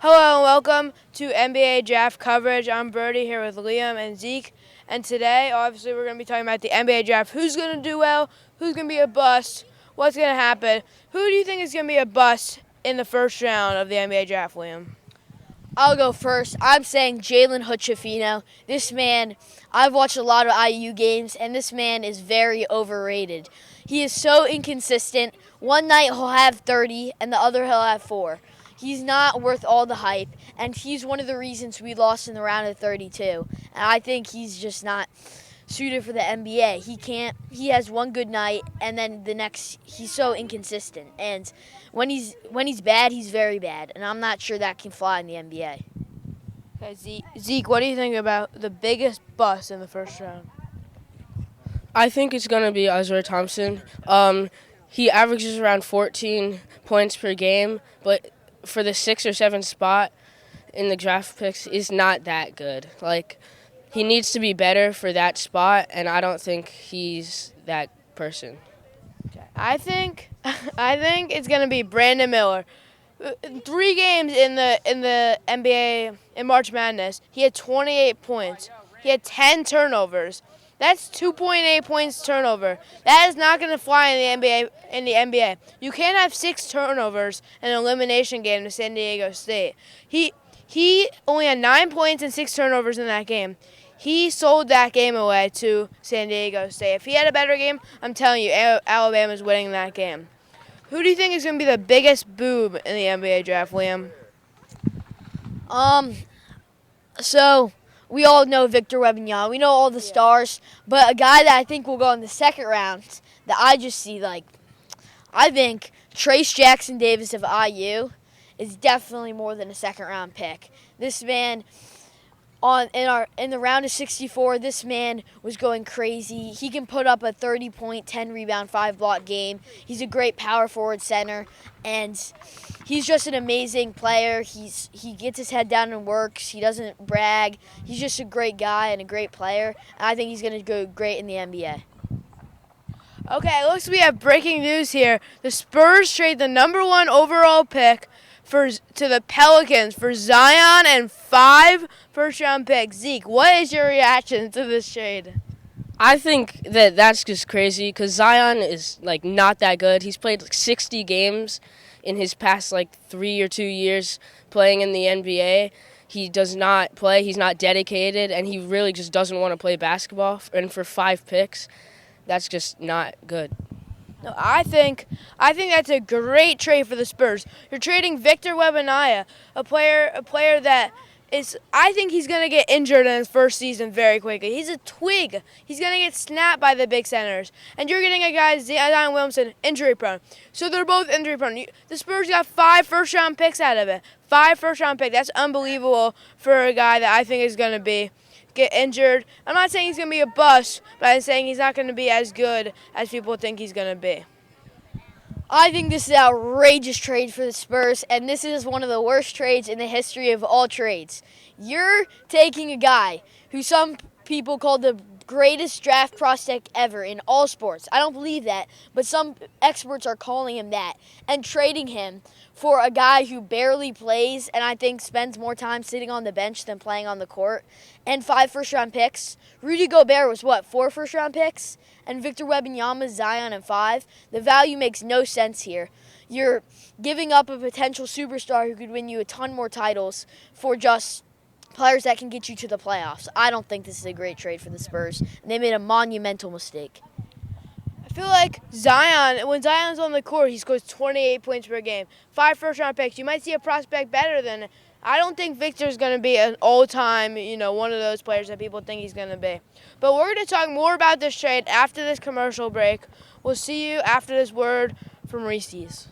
Hello and welcome to NBA Draft coverage. I'm Birdie here with Liam and Zeke. And today, obviously, we're going to be talking about the NBA Draft. Who's going to do well? Who's going to be a bust? What's going to happen? Who do you think is going to be a bust in the first round of the NBA Draft, Liam? I'll go first. I'm saying Jalen Hood-Schifino. This man, I've watched a lot of IU games, and this man is very overrated. He is so inconsistent. One night he'll have 30, and the other he'll have 4. He's not worth all the hype, and he's one of the reasons we lost in the round of 32. And I think he's just not suited for the NBA. He has one good night, and then the next he's so inconsistent. And when he's bad, he's very bad, and I'm not sure that can fly in the NBA. Okay, Zeke, what do you think about the biggest bust in the first round? I think it's going to be Isaiah Thompson. He averages around 14 points per game, but for the 6 or 7 spot in the draft picks is not that good. He needs to be better for that spot, and I don't think he's that person. Okay. I think it's going to be Brandon Miller. 3 games in the NBA in March Madness, he had 28 points. He had 10 turnovers. That's 2.8 points turnover. That is not going to fly in the NBA. You can't have 6 turnovers in an elimination game to San Diego State. He only had 9 points and 6 turnovers in that game. He sold that game away to San Diego State. If he had a better game, I'm telling you, Alabama's winning that game. Who do you think is going to be the biggest boob in the NBA draft, Liam? So we all know Victor Wembanyama. We know all the stars, but a guy that I think will go in the second round that I just see I think Trace Jackson Davis of IU is definitely more than a second round pick. This man in the round of 64, this man was going crazy. He can put up a 30-point, 10-rebound, 5-block game. He's a great power forward center, and he's just an amazing player. He gets his head down and works. He doesn't brag. He's just a great guy and a great player, and I think he's going to go great in the NBA. Okay, looks like we have breaking news here. The Spurs trade the number 1 overall pick to the Pelicans for Zion and 5 first-round picks. Zeke, what is your reaction to this trade? I think that's just crazy because Zion is not that good. He's played 60 games in his past 3 or 2 years playing in the NBA. He does not play. He's not dedicated, and he really just doesn't want to play basketball. And for 5 picks, that's just not good. No, I think that's a great trade for the Spurs. You're trading Victor Wembanyama, a player that I think he's going to get injured in his first season very quickly. He's a twig. He's going to get snapped by the big centers. And you're getting a guy, Zion Williamson, injury prone. So they're both injury prone. The Spurs got 5 first-round picks out of it. 5 first-round picks. That's unbelievable for a guy that I think is going to get injured. I'm not saying he's going to be a bust, but I'm saying he's not going to be as good as people think he's going to be. I think this is an outrageous trade for the Spurs, and this is one of the worst trades in the history of all trades. You're taking a guy who some people call the greatest draft prospect ever in all sports. I don't believe that, but some experts are calling him that, and trading him for a guy who barely plays and I think spends more time sitting on the bench than playing on the court, and 5 first-round picks. Rudy Gobert was 4 first-round picks? And Victor Wembanyama, Zion, and 5. The value makes no sense here. You're giving up a potential superstar who could win you a ton more titles for just players that can get you to the playoffs. I don't think this is a great trade for the Spurs, and they made a monumental mistake. I feel like when Zion's on the court, he scores 28 points per game. 5 first-round picks. You might see a prospect better than. I don't think Victor's going to be an all-time, one of those players that people think he's going to be. But we're going to talk more about this trade after this commercial break. We'll see you after this word from Reese's.